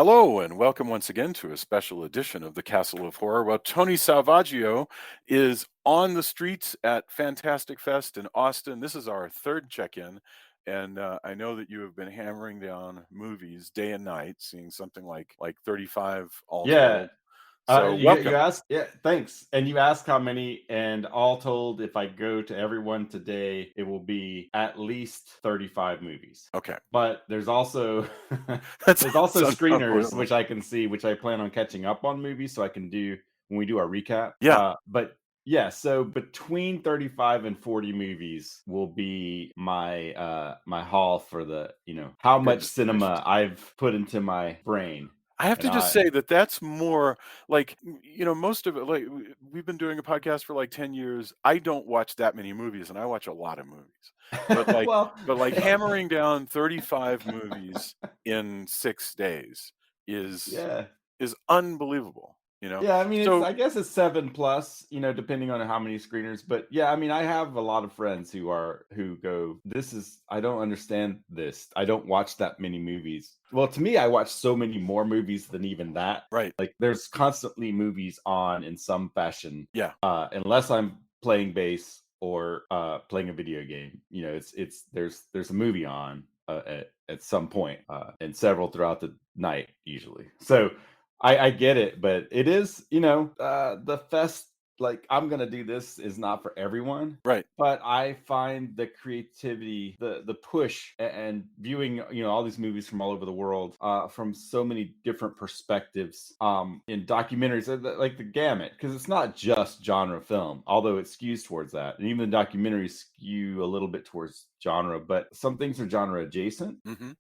Hello, and welcome once again to a special edition of the Castle of Horror. Well, Tony Salvaggio is on the streets at Fantastic Fest in Austin. This is our third check-in, and I know that you have been hammering down movies day and night, seeing something like 35 all Yeah. told. So You welcome. asked, yeah, thanks. And you asked how many, and all told, if I go to everyone today, it will be at least 35 movies. Okay, But there's also that there's also sounds screeners unbelievable. which I can see, which I plan on catching up on movies so I can do when we do our recap. Yeah, But yeah, so between 35 and 40 movies will be my haul for the, how much goodness gracious. cinema I've put into my brain. I have And to just I say that that's more like, most of it, like, we've been doing a podcast for like 10 years. I don't watch that many movies, and I watch a lot of movies. But like, well, but like hammering down 35 movies in 6 days is yeah. is unbelievable, you know? Yeah, I mean, So I guess it's 7 plus, depending on how many screeners. But yeah, I mean, I have a lot of friends who go, I don't understand this. I don't watch that many movies. Well, to me, I watch so many more movies than even that. right. Like, there's constantly movies on in some fashion, Yeah. unless I'm playing bass or playing a video game. There's a movie on at some point, and several throughout the night usually. So I get it, but it is, the fest, like, I'm gonna do this is not for everyone. Right. But I find the creativity, the push, and viewing, all these movies from all over the world, from so many different perspectives, in documentaries, like the gamut, because it's not just genre film, although it skews towards that, and even the documentaries skew a little bit towards genre, but some things are genre adjacent. Hmm.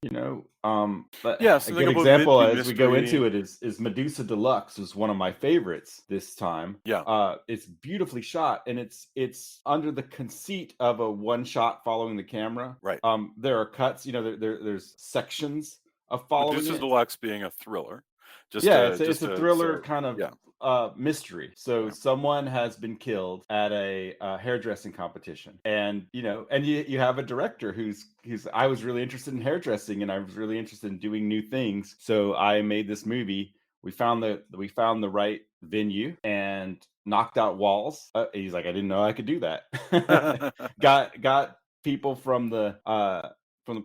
But Yeah, a something good about example as we go mystery. into it is Medusa Deluxe is one of my favorites this time. Yeah. It's beautifully shot, and it's under the conceit of a one shot following the camera. Right. There are cuts, there's sections of following Medusa it. Deluxe being a thriller. Just Yeah, to it's just a to thriller so kind of yeah. mystery. So Yeah. someone has been killed at a hairdressing competition, and you have a director who's I was really interested in hairdressing, and I was really interested in doing new things. So I made this movie. We found the right venue and knocked out walls. He's like, I didn't know I could do that. Got people from the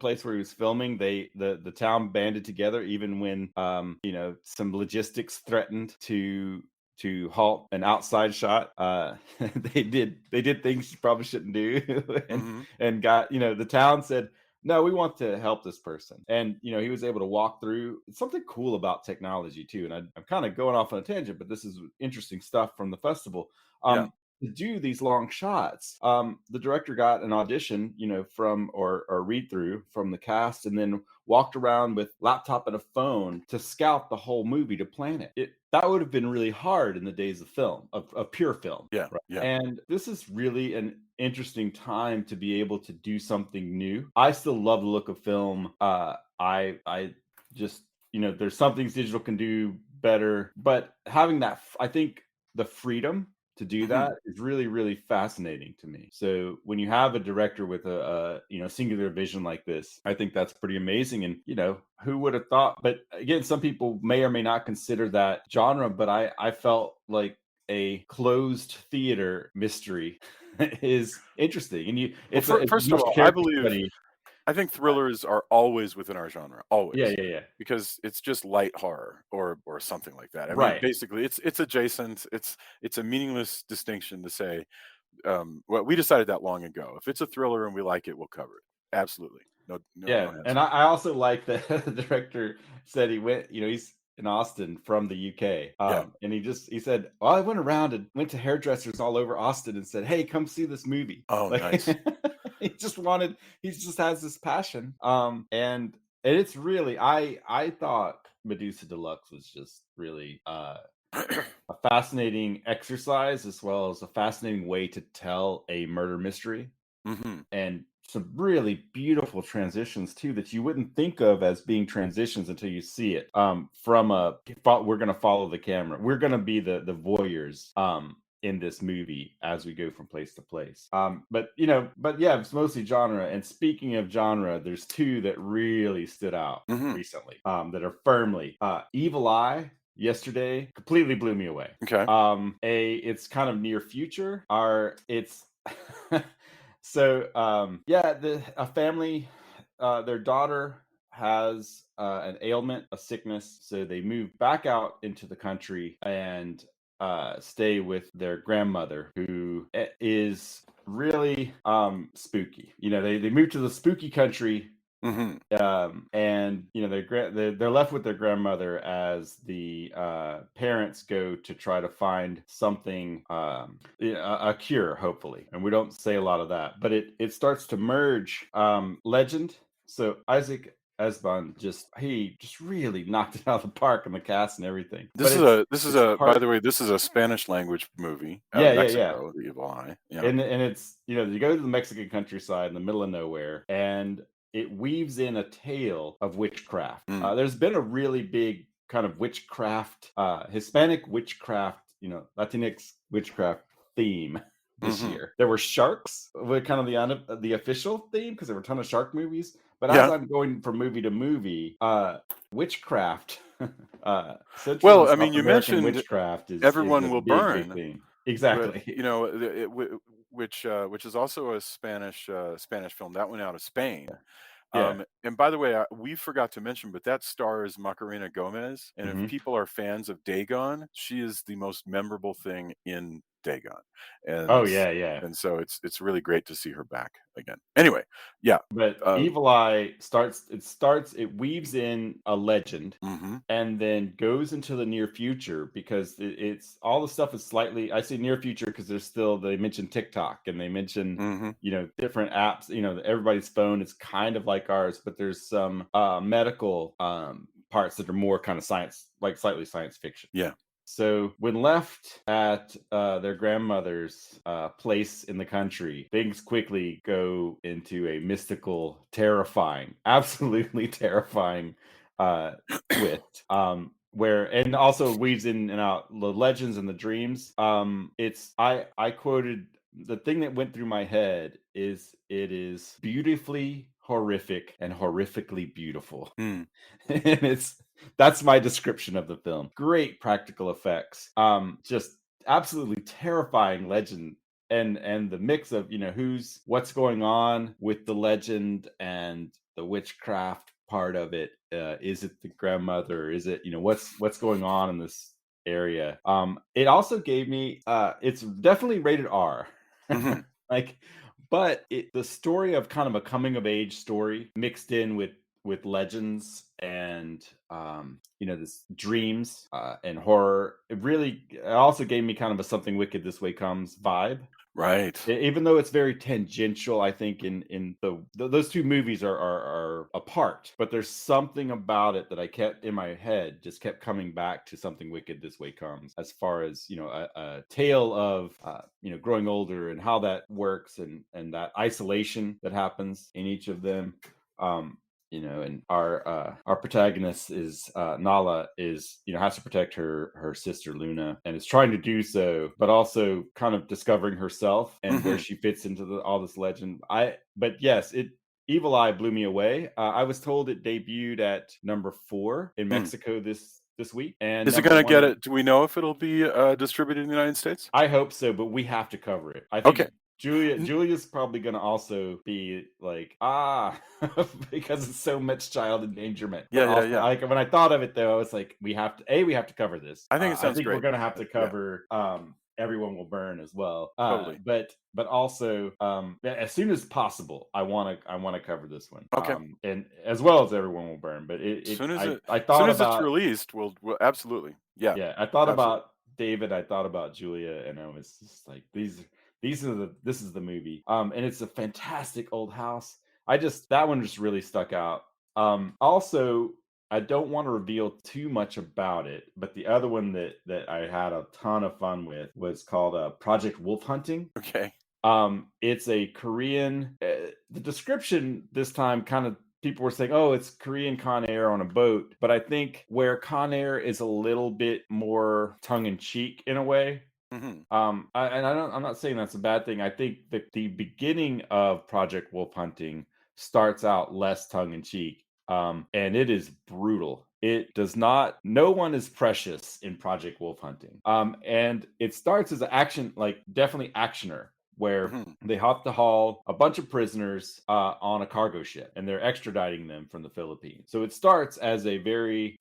place where he was filming. The town banded together even when some logistics threatened to halt an outside shot. They did things you probably shouldn't do, and Hmm. got, the town said, no, we want to help this person. And he was able to walk through. It's something cool about technology too, and I'm kind of going off on a tangent, but this is interesting stuff from the festival. Yeah. To do these long shots, the director got an audition, from or read through from the cast, and then walked around with laptop and a phone to scout the whole movie to plan it. That would have been really hard in the days of film, of pure film. Yeah. Right? Yeah. And this is really an interesting time to be able to do something new. I still love the look of film. I just, there's some things digital can do better, but having that, I think the freedom to do Hmm. that is really, really fascinating to me. So when you have a director with a singular vision like this, I think that's pretty amazing. And who would have thought? But again, some people may or may not consider that genre, but I felt like a closed theater mystery is interesting. And Well, it's first of much all, character study. I think thrillers are always within our genre, Yeah, always, yeah, yeah. because it's just light horror or something like that. I mean, Right. basically, it's adjacent. It's a meaningless distinction to say. Well, we decided that long ago. If it's a thriller and we like it, we'll cover it. Absolutely, no Yeah, hands and off. I also like that the director said he went, he's in Austin from the UK. Yeah. And he said, well, I went around and went to hairdressers all over Austin and said, hey, come see this movie. Oh, Like, nice. he just has this passion. And it's really, I thought Medusa Deluxe was just really a fascinating exercise, as well as a fascinating way to tell a murder mystery, Hmm. and some really beautiful transitions too that you wouldn't think of as being transitions until you see it. We're going to follow the camera, we're going to be the voyeurs, in this movie as we go from place to place. But yeah, it's mostly genre. And speaking of genre, there's two that really stood out recently, that are firmly Evil Eye. Yesterday completely blew me away. Okay. It's kind of near future. It's so a family, their daughter has an ailment, a sickness, so they move back out into the country and stay with their grandmother, who is really spooky. They move to the spooky country. And they're left with their grandmother as the parents go to try to find something, a cure, hopefully. And we don't say a lot of that, but it starts to merge legend. So Isaac Esban just really knocked it out of the park in the cast and everything. This is a by the way, this is a Spanish language movie out of Mexico, The Evil Eye. Yeah. And it's, you go to the Mexican countryside in the middle of nowhere, and it weaves in a tale of witchcraft. There's been a really big kind of witchcraft, Hispanic witchcraft, Latinx witchcraft theme this year. There were sharks, with kind of the official theme, because there were a ton of shark movies. But as I'm going from movie to movie, witchcraft. Well, I mean, you mentioned witchcraft Everyone is Will big Burn. theme. Exactly. Which is also a Spanish film. That went out of Spain. Yeah. And by the way, we forgot to mention, but that stars Macarena Gomez. And if people are fans of Dagon, she is the most memorable thing in Dagon. And And so it's really great to see her back again. Anyway, yeah. But Evil Eye it weaves in a legend and then goes into the near future, because it's all the stuff is slightly, I say near future because they mention TikTok, and they mention different apps, everybody's phone is kind of like ours, but there's some medical parts that are more kind of science, like slightly science fiction. Yeah. So when left at their grandmother's place in the country, things quickly go into a mystical, terrifying, absolutely terrifying twist. And also weaves in and out the legends and the dreams. I quoted, the thing that went through my head is, it is beautifully horrific and horrifically beautiful. And that's my description of the film. Great practical effects. Just absolutely terrifying legend. And the mix of, what's going on with the legend and the witchcraft part of it. Is it the grandmother? Is it, what's going on in this area? It also gave me, it's definitely rated R. But the story of kind of a coming of age story mixed in with legends and this dreams and horror, it also gave me kind of a Something Wicked This Way Comes vibe. Right. Even though it's very tangential, I think in those two movies are apart, but there's something about it that I kept in my head, just kept coming back to Something Wicked This Way Comes, as far as a tale of growing older and how that works, and that isolation that happens in each of them. And our protagonist is Nala, is has to protect her sister Luna, and is trying to do so, but also kind of discovering herself and where she fits into all this legend. But yes, Evil Eye blew me away. I was told it debuted at number 4 in Mexico this week. And is it going to get it? Do we know if it'll be distributed in the United States? I hope so, but we have to cover it. I think. Okay. Julia's probably going to also be like, because it's so much child endangerment. Yeah. Like, when I thought of it, though, I was like, we have to cover this. I think it sounds great. We're going to have to cover Everyone Will Burn as well. Totally. But also, as soon as possible, I want to cover this one. Okay. And as well as Everyone Will Burn. But as soon as it's released, we'll absolutely. Yeah. Yeah. I thought about David. I thought about Julia, and I was just like, this is the movie. And it's a fantastic old house. That one just really stuck out. Also, I don't want to reveal too much about it, but the other one that I had a ton of fun with was called Project Wolf Hunting. Okay. It's a Korean. The description this time kind of, people were saying, oh, it's Korean Con Air on a boat, but I think where Con Air is a little bit more tongue in cheek in a way, Hmm. I'm not saying that's a bad thing. I think that the beginning of Project Wolf Hunting starts out less tongue in cheek, and it is brutal. It does not. No one is precious in Project Wolf Hunting. And it starts as an action, like definitely actioner, where Hmm. they have to haul a bunch of prisoners on a cargo ship, and they're extraditing them from the Philippines. So it starts as a very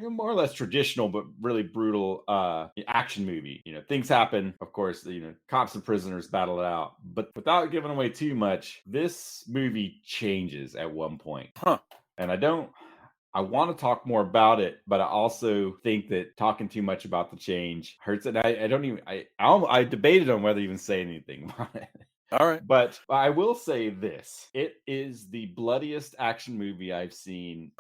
more or less traditional but really brutal action movie. You know, things happen, of course. You know, cops and prisoners battle it out, but without giving away too much, this movie changes at one point, Huh. and I don't. I want to talk more about it, but I also think that talking too much about the change hurts it. I don't even. I debated on whether to even say anything about it. All right. But I will say this: it is the bloodiest action movie I've seen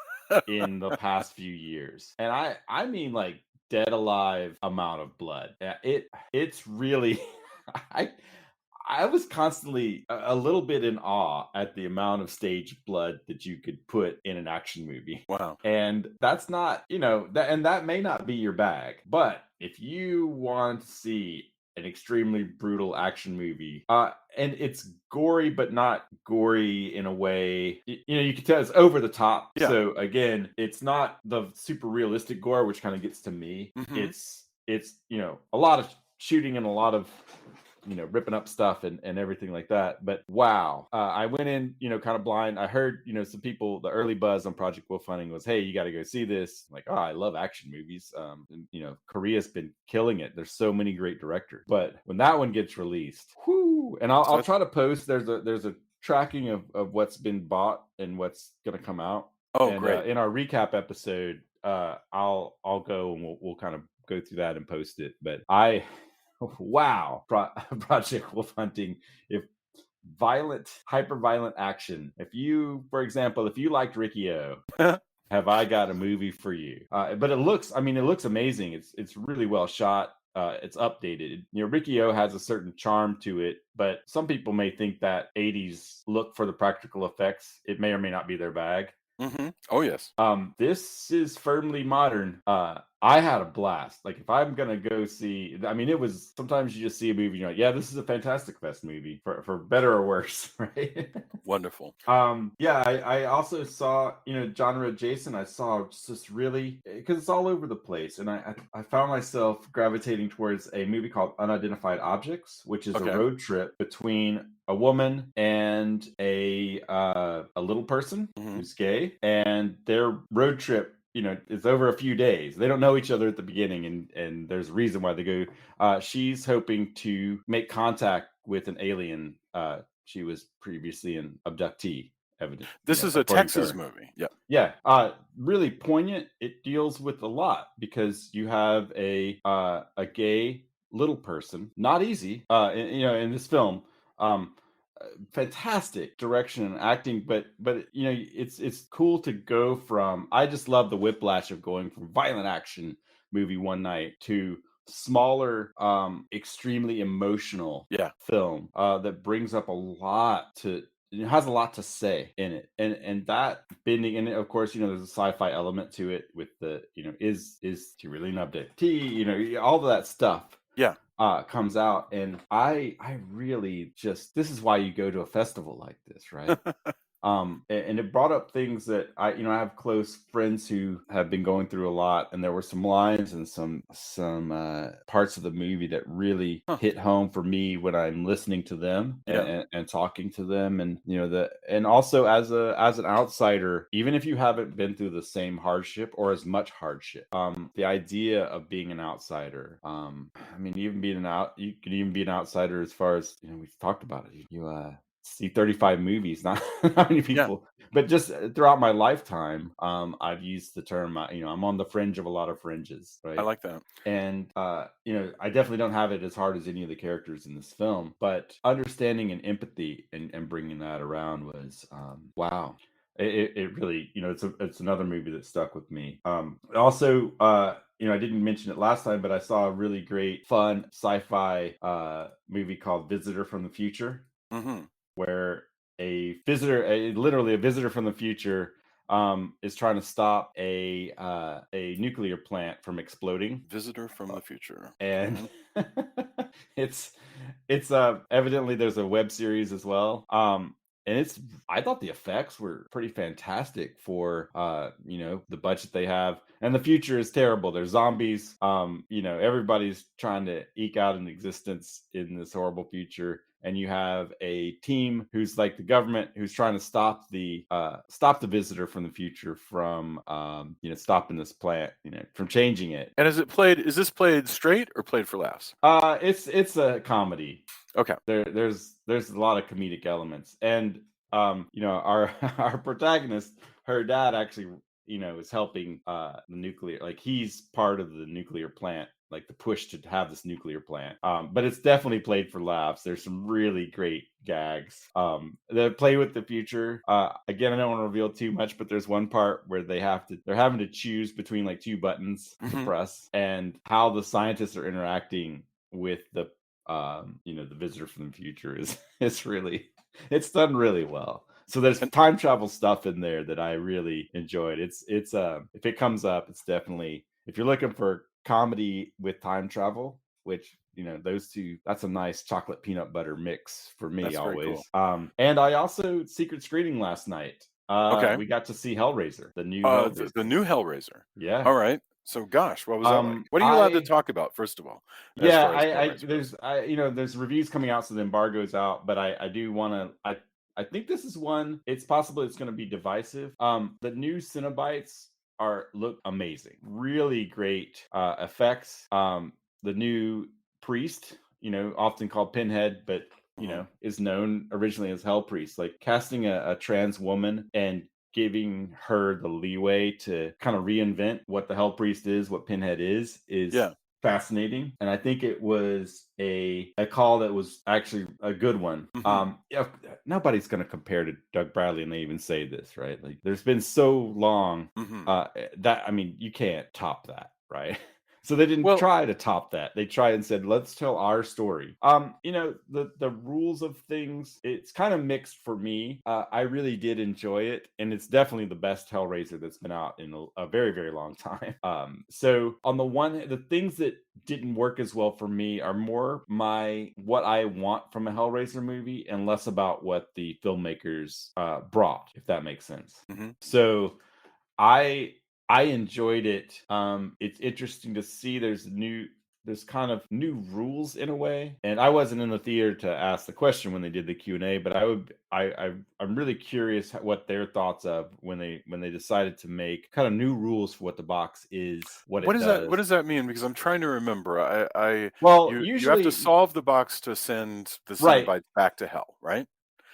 in the past few years, and I mean like dead alive amount of blood. It's really. I I was constantly a little bit in awe at the amount of stage blood that you could put in an action movie. Wow. And that's not, that may not be your bag. But if you want to see an extremely brutal action movie, and it's gory, but not gory in a way, you can tell it's over the top. Yeah. So again, it's not the super realistic gore, which kind of gets to me. Hmm. It's, a lot of shooting and a lot of ripping up stuff and everything like that. But wow, I went in, kind of blind. I heard, some people, the early buzz on Project Wolf Hunting was, hey, you got to go see this. I'm like, oh, I love action movies. And, Korea's been killing it. There's so many great directors. But when that one gets released, whoo, and I'll So, try to post. There's a tracking of what's been bought and what's going to come out. oh, And great. in our recap episode, I'll go and we'll kind of go through that and post it. But wow, Project Wolf Hunting. If violent, hyper violent action. If you, for example, if you liked Riccio, have I got a movie for you? But it looks amazing. It's really well shot. It's updated. Riccio has a certain charm to it, but some people may think that 80s look for the practical effects. It may or may not be their bag. Hmm. Oh, yes. This is firmly modern. I had a blast. Like if I'm gonna go see, it was sometimes you just see a movie, you're like, yeah, this is a Fantastic Fest movie for better or worse, right? Wonderful. Yeah, I also saw, genre adjacent. I saw just really because it's all over the place, and I found myself gravitating towards a movie called Unidentified Objects, which is a Okay. road trip between a woman and a little person Hmm. who's gay, and their road trip is over a few days. They don't know each other at the beginning, and there's a reason why they go. She's hoping to make contact with an alien. She was previously an abductee, evident, This is a according to Texas her. movie. Yeah. Yeah, really poignant. It deals with a lot because you have a gay little person. Not easy, in this film. Um, Fantastic direction and acting, but it's cool to go from. I just love the whiplash of going from violent action movie one night to smaller, extremely emotional Yeah. film that brings up a lot to it has a lot to say in it, and that bending, and of course there's a sci-fi element to it with the is he really an abductee, all of that stuff Yeah. comes out, and I really just this is why you go to a festival like this, right? And it brought up things that I have close friends who have been going through a lot, and there were some lines and some parts of the movie that really Huh. hit home for me when I'm listening to them Yeah. and talking to them, and and also as an outsider, even if you haven't been through the same hardship or as much hardship, the idea of being an outsider, you can even be an outsider as far as we've talked about it. You see 35 movies, not not many Yeah. people, but just throughout my lifetime, I've used the term, I'm on the fringe of a lot of fringes, I right? like that. And I definitely don't have it as hard as any of the characters in this film, but understanding and empathy and bringing that around was wow. It really, it's another movie that stuck with me. Also, I didn't mention it last time, but I saw a really great, fun sci-fi movie called Visitor from the Future, Hmm. where literally a visitor from the future, is trying to stop a nuclear plant from exploding, Visitor from the future. and Mhm. it's evidently there's a web series as well. And it's I thought the effects were pretty fantastic for the budget they have. And the future is terrible. There's zombies. Everybody's trying to eke out an existence in this horrible future. And you have a team who's like the government who's trying to stop the visitor from the future from stopping this plant, from changing it. And is this played straight or played for laughs? It's a comedy. Okay. There's a lot of comedic elements, and our our protagonist, her dad actually is helping the nuclear, like he's part of the nuclear plant, like the push to have this nuclear plant. But it's definitely played for laughs. There's some really great gags. The play with the future. Again, I don't want to reveal too much, but there's one part where they're having to choose between like two buttons to Mhm. press, and how the scientists are interacting with the visitor from the future is it's done really well. So there's And time travel stuff in there that I really enjoyed. It's if it comes up, it's definitely, if you're looking for comedy with time travel, which those two, that's a nice chocolate peanut butter mix for me that's very cool. always. And I also secret screening last night. Okay. We got to see Hellraiser, the new The Hellraiser. new Hellraiser. Yeah. All right. So, gosh, what was that like? What are you allowed to I talk about, first of all, as Yeah, far as Hellraiser goes? there's reviews coming out, so the embargo's out, but I do want to. I think this is one. It's possible it's going to be divisive. The new Cenobites look amazing, really great effects. The new priest, often called Pinhead, but Mhm. is known originally as Hell Priest. Like casting a trans woman and giving her the leeway to kind of reinvent what the Hell Priest is, what Pinhead is Yeah. fascinating. And I think it was a call that was actually a good one. Mhm. Yeah, nobody's going to compare to Doug Bradley, and they even say this, right? Like, there's been so long Mhm. that, I mean, you can't top that, right? So they didn't Well, try to top that. They tried and said, "Let's tell our story." The rules of things, it's kind of mixed for me. I really did enjoy it, and it's definitely the best Hellraiser that's been out in a very, very long time. So on the one, the things that didn't work as well for me are more what I want from a Hellraiser movie, and less about what the filmmakers brought, if that makes sense. mhm. So I I enjoyed it. It's interesting to see there's kind of new rules in a way. And I wasn't in the theater to ask the question when they did the Q&A, but I'm really curious what their thoughts of when they decided to make kind of new rules for what the box is, what it What does. does that mean? Because I'm trying to remember. Well, You have to usually, solve the box to send the right. Cenobites back to hell, right?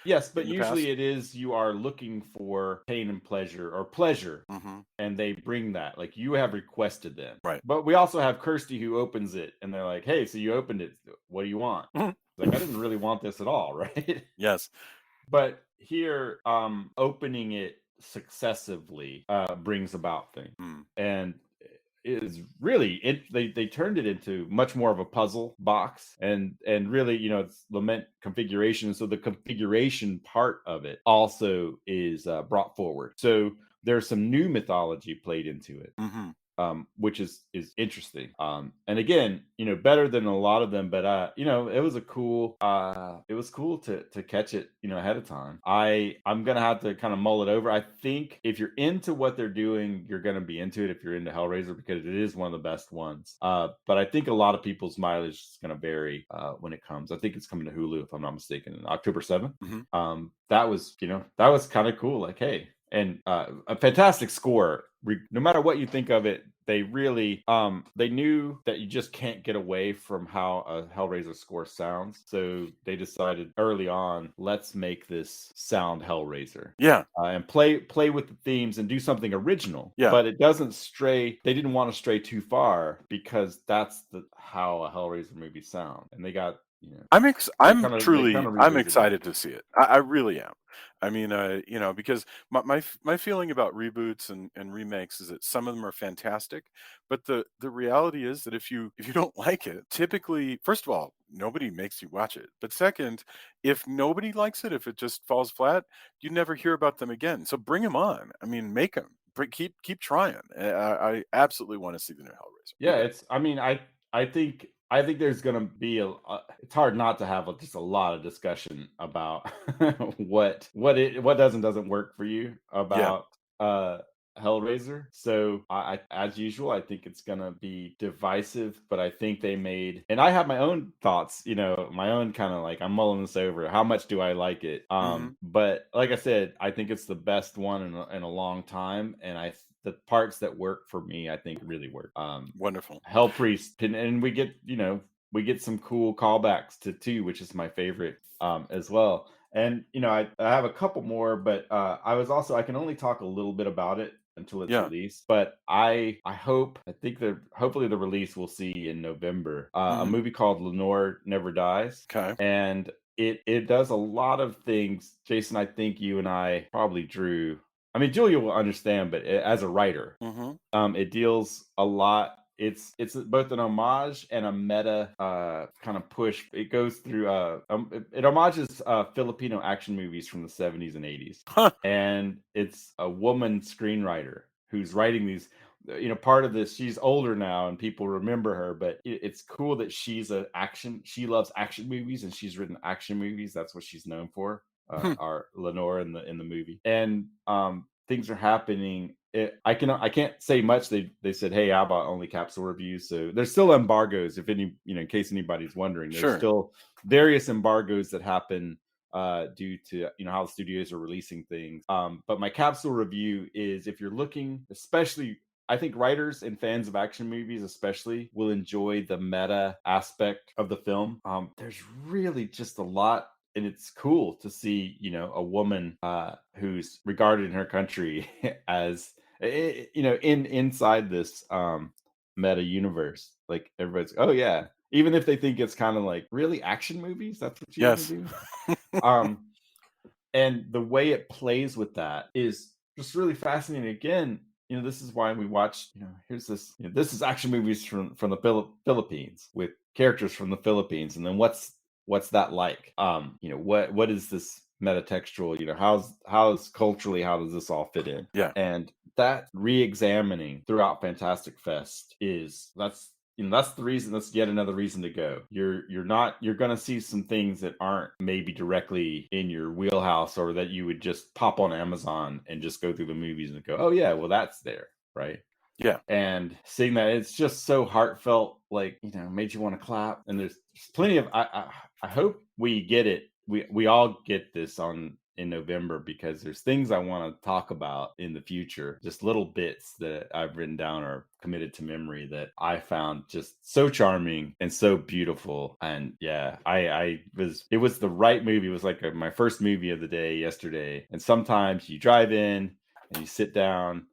Yes, but In the usually past? it is, you are looking for pain and pleasure, or pleasure, Mhm. and they bring that. Like, you have requested them. Right. But we also have Kirsty who opens it, and they're like, "Hey, so you opened it. What do you want?" Mhm. Like, I didn't really want this at all, right? Yes. But here, opening it successively brings about things, Mm. and is really they turned it into much more of a puzzle box, and really, it's lament configuration. So the configuration part of it also is brought forward. So there's some new mythology played into it, Mhm. which is interesting. And again, better than a lot of them, but it was cool to catch it, ahead of time. I'm gonna have to kind of mull it over. I think if you're into what they're doing, you're gonna be into it if you're into Hellraiser, because it is one of the best ones. But I think a lot of people's mileage is gonna vary when it comes. I think it's coming to Hulu, if I'm not mistaken, on October 7th. Mhm. That was kind of cool. Like, hey, and a fantastic score. No matter what you think of it, they really they knew that you just can't get away from how a Hellraiser score sounds. So they decided early on, let's make this sound Hellraiser. Yeah. And play with the themes and do something original, Yeah. but it doesn't stray. They didn't want to stray too far, because that's how a Hellraiser movie sounds, and they got you know, I'm they kind truly of I'm revisit it. excited to see it. I really am. I mean, because my feeling about reboots and remakes is that some of them are fantastic, but the reality is that if you don't like it, typically, first of all, nobody makes you watch it. But second, if nobody likes it, if it just falls flat, you never hear about them again. So bring them on. I mean, make them. Keep trying. I absolutely want to see the new Hellraiser. Yeah, Really. it's. I mean, I think there's gonna be it's hard not to have just a lot of discussion about what does and doesn't work for you Yeah. about uh Hellraiser. So as usual, I think it's gonna be divisive, but I think they made, and I have my own thoughts, my own kind of like, I'm mulling this over. How much do I like it? Hmm. But like I said, I think it's the best one in a long time, and the parts that work for me, I think really work. Wonderful. Hell Priest, and we get some cool callbacks to two, which is my favorite as well. And I have a couple more, but I can only talk a little bit about it until it's Yeah. released. But I think that hopefully the release we'll see in November. A Hmm. movie called Lenore Never Dies, Okay. and it does a lot of things. Jason, I think you and I probably drew. I mean, Julia will understand, but as a writer, Hmm. it deals a lot. It's both an homage and a meta kind of push. It goes through it homages Filipino action movies from the 70s and 80s, Huh. and it's a woman screenwriter who's writing these. Part of this, she's older now, and people remember her. But it's cool that she's a action. She loves action movies, and she's written action movies. That's what she's known for. Our Lenore in the movie, and things are happening. I can't say much. They said, hey, how about only capsule reviews? So there's still embargoes. If any, in case anybody's wondering, there's Sure. still various embargoes that happen due to how the studios are releasing things. But my capsule review is, if you're looking, especially, I think writers and fans of action movies especially will enjoy the meta aspect of the film. There's really just a lot, and it's cool to see a woman who's regarded in her country as in inside this meta universe. Like, everybody's, oh yeah, even if they think it's kind of like, really, action movies, that's what you want to Yes. do. um and the way it plays with that is just really fascinating. Again, this is why we watch. Here's this. This is action movies from the Philippines, with characters from the Philippines, and then what's that like? What is this metatextual? How's culturally, how does this all fit in? Yeah. And that re-examining throughout Fantastic Fest that's the reason. That's yet another reason to go. You're gonna see some things that aren't maybe directly in your wheelhouse, or that you would just pop on Amazon and just go through the movies and go, oh yeah, well, that's there, right? Yeah. And seeing that, it's just so heartfelt, like, made you want to clap. And there's plenty of, I hope we get it. We all get this on in November, because there's things I want to talk about in the future, just little bits that I've written down or committed to memory that I found just so charming and so beautiful. And yeah, it was the right movie. It was like my first movie of the day yesterday. And sometimes you drive in and you sit down,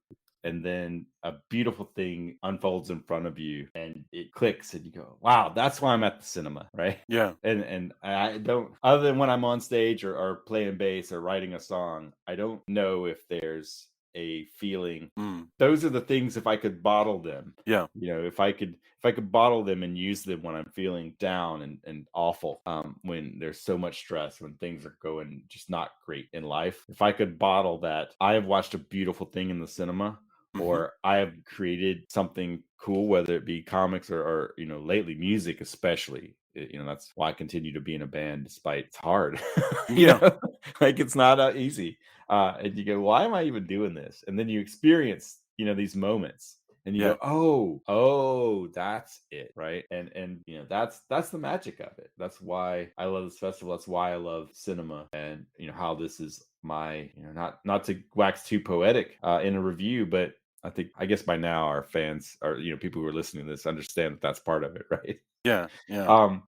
and then a beautiful thing unfolds in front of you, and it clicks, and you go, wow, that's why I'm at the cinema, right? Yeah. And I don't, other than when I'm on stage, or playing bass or writing a song, I don't know if there's a feeling. Mm. Those are the things, if I could bottle them, Yeah. if I could bottle them and use them when I'm feeling down and awful, when there's so much stress, when things are going just not great in life, if I could bottle that, I have watched a beautiful thing in the cinema, Hmm. or I have created something cool, whether it be comics, or lately music, especially. That's why I continue to be in a band, despite it's hard. Yeah. Like, it's not easy. And you go, why am I even doing this? And then you experience these moments, and you Yeah. go, oh, that's it, right? And that's the magic of it. That's why I love this festival. That's why I love cinema. And how this is my, not to wax too poetic in a review, but I guess by now our fans, or people who are listening to this, understand that that's part of it, right? Yeah. Yeah.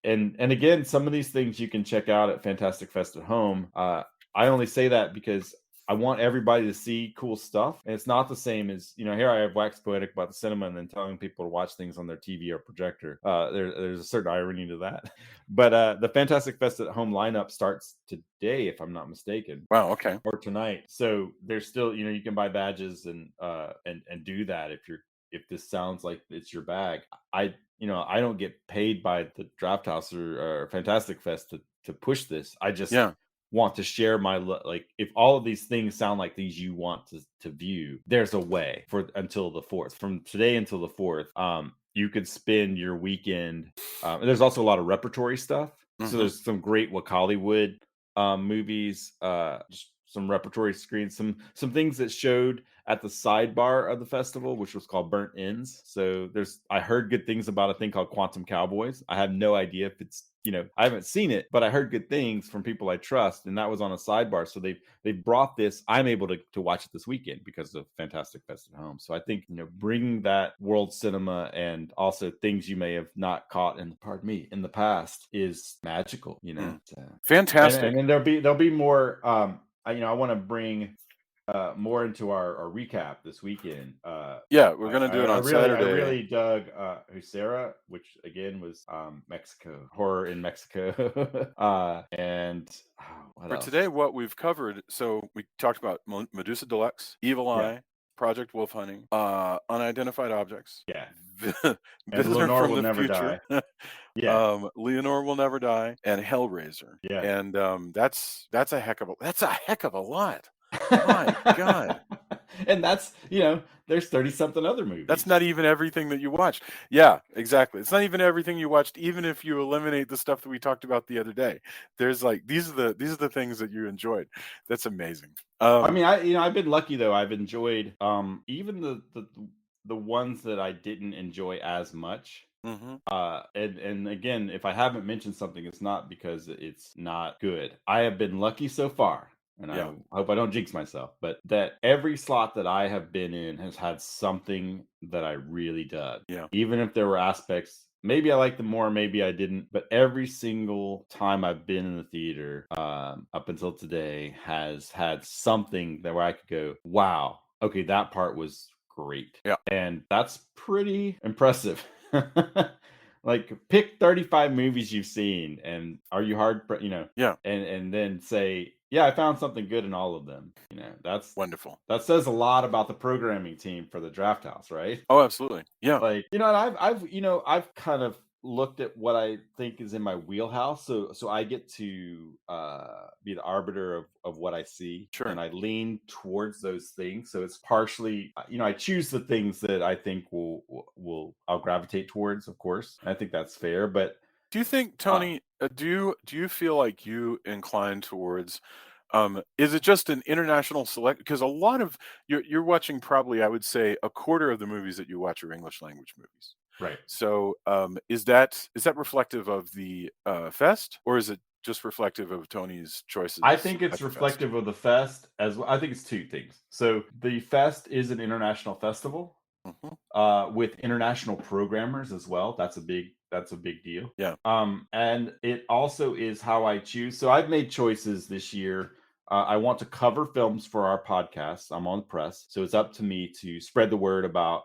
And again, some of these things you can check out at Fantastic Fest at home. I only say that because I want everybody to see cool stuff. And it's not the same as, here I have waxed poetic about the cinema and then telling people to watch things on their TV or projector. There's a certain irony to that. But the Fantastic Fest at Home lineup starts today, if I'm not mistaken. Wow. Okay. Or tonight. So there's still, you can buy badges and do that if this sounds like it's your bag. I don't get paid by the Draft House or Fantastic Fest to push this. I just want to share my like, if all of these things sound like these you want to view, there's a way until the 4th. From today until the 4th, you could spend your weekend. There's also a lot of repertory stuff. So there's some great Wakaliwood movies, just some repertory screens, some things that showed at the sidebar of the festival, which was called Burnt Ends. So I heard good things about a thing called Quantum Cowboys. I have no idea if it's, I haven't seen it, but I heard good things from people I trust, and that was on a sidebar. So they brought this. I'm able to watch it this weekend because of Fantastic Fest at Home. So I think, bringing that world cinema and also things you may have not caught in the past is magical. Fantastic. And then there'll be more. I want to bring more into our recap this weekend. We're going to do it on Saturday. I really dug Husera, which again was Mexico, horror in Mexico. And for today, what we've covered, so we talked about Medusa Deluxe, Evil Eye, Project Wolf Hunting, Unidentified Objects. Yeah. Visitor Leonor from Will the Never Future. Die. Leonor Will Never Die, and Hellraiser. Yeah. And that's a heck of a lot. My God. And that's, there's 30 something other movies. That's not even everything that you watched. Yeah, exactly. It's not even everything you watched, even if you eliminate the stuff that we talked about the other day. There's like, these are the things that you enjoyed. That's amazing. I've been lucky though. I've enjoyed even the ones that I didn't enjoy as much. And again, if I haven't mentioned something, it's not because it's not good. I have been lucky so far. And I hope I don't jinx myself, but that every slot that I have been in has had something that I really dug. Yeah. Even if there were aspects, maybe I liked them more, maybe I didn't, but every single time I've been in the theater up until today has had something where I could go, wow, okay, that part was great. Yeah. And that's pretty impressive. Like, pick 35 movies you've seen, and are you and then say, yeah, I found something good in all of them. That's wonderful. That says a lot about the programming team for the Draft House, right? Oh, absolutely. Yeah. Like, and I've kind of looked at what I think is in my wheelhouse, so I get to be the arbiter of what I see. Sure. And I lean towards those things, so it's partially I choose the things that I think I'll gravitate towards, of course. I think that's fair. But do you think, Tony, do you feel like you incline towards is it just an international select? Because a lot of you're watching, probably I would say a quarter of the movies that you watch are English language movies. Right. So is that reflective of the fest, or is it just reflective of Tony's choices? I think it's reflective of the fest as well. I think it's two things. So the fest is an international festival with international programmers as well. That's a big deal. Yeah. And it also is how I choose. So I've made choices this year. I want to cover films for our podcast. I'm on press, so it's up to me to spread the word about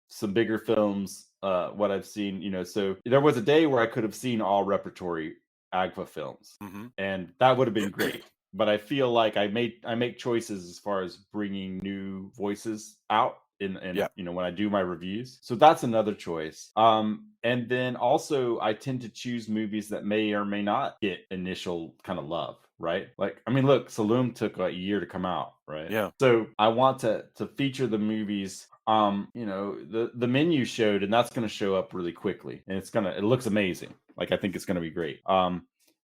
some bigger films, what I've seen. So there was a day where I could have seen all repertory AGFA films, and that would have been great. But I feel like I make choices as far as bringing new voices out in when I do my reviews. So that's another choice. And then also I tend to choose movies that may or may not get initial kind of love, right? Like, I mean, look, Saloon took a year to come out, right? Yeah. So I want to feature the movies the menu showed, and that's going to show up really quickly, and it looks amazing. Like, I think it's going to be great.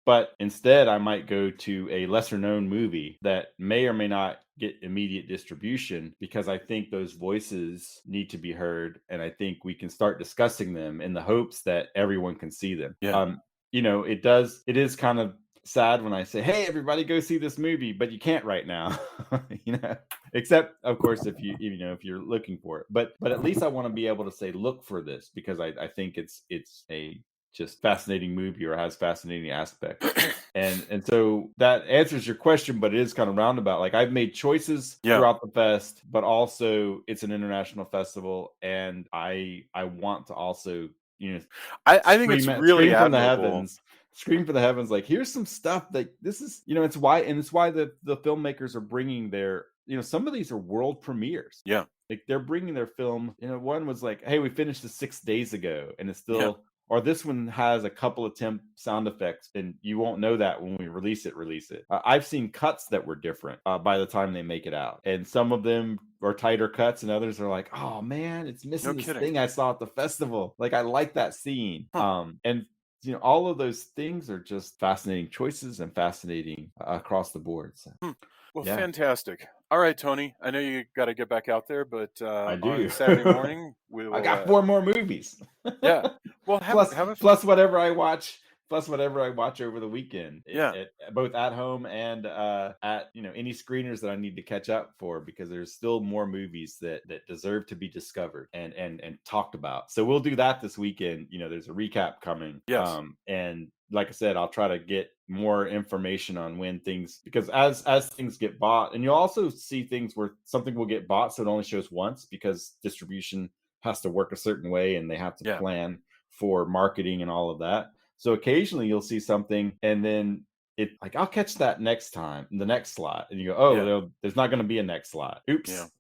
But instead I might go to a lesser known movie that may or may not get immediate distribution, because I think those voices need to be heard, and I think we can start discussing them in the hopes that everyone can see them. Yeah. It is kind of sad when I say, hey, everybody go see this movie, but you can't right now. Except of course if you're looking for it, but at least I want to be able to say, look for this, because I think it's a just fascinating movie or has fascinating aspects. And so that answers your question, but it is kind of roundabout. Like I've made choices Yeah. throughout the fest, but also it's an international festival, and I want to also, you know, I think it's really scream from the admirable. heavens, scream from the heavens, like here's some stuff that this is, you know, it's why the filmmakers are bringing their, you know, some of these are world premieres. Yeah. Like they're bringing their film, you know, one was like, hey, we finished this 6 days ago, and it's Yeah. still, or this one has a couple of temp sound effects, and you won't know that when we release it. I've seen cuts that were different by the time they make it out, and some of them are tighter cuts, and others are like, oh man, it's No missing this kidding. thing I saw at the festival. Like I like that scene. Huh. And you know, all of those things are just fascinating choices and fascinating across the board. So Hmm. Well, yeah, fantastic. All right, Tony. I know you got to get back out there, but I on do. Saturday morning we I will. got 4 more movies. Yeah. Well, plus have a plus whatever I watch, plus whatever I watch over the weekend, yeah. both at home and at, you know, any screeners that I need to catch up for, because there's still more movies that deserve to be discovered and talked about. So we'll do that this weekend. You know, there's a recap coming. Yes. And like I said, I'll try to get more information on when things, because as things get bought, and you'll also see things where something will get bought so it only shows once because distribution has to work a certain way and they have to Yeah. plan for marketing and all of that. So occasionally you'll see something, and then it, like, I'll catch that next time in the next slot, and you go, oh, Yeah. there's not going to be a next slot. Yeah. Oops.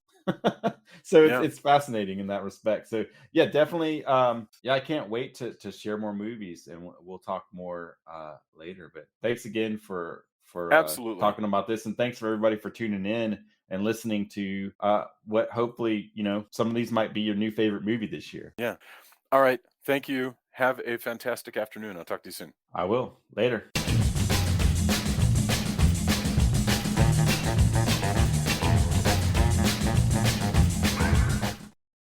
So Yeah. it's fascinating in that respect. So yeah, definitely. Yeah, I can't wait to share more movies, and we'll talk more later. But thanks again for Absolutely. talking about this, and thanks for everybody for tuning in and listening to what hopefully, you know, some of these might be your new favorite movie this year. Yeah. All right. Thank you. Have a fantastic afternoon. I'll talk to you soon. I will later.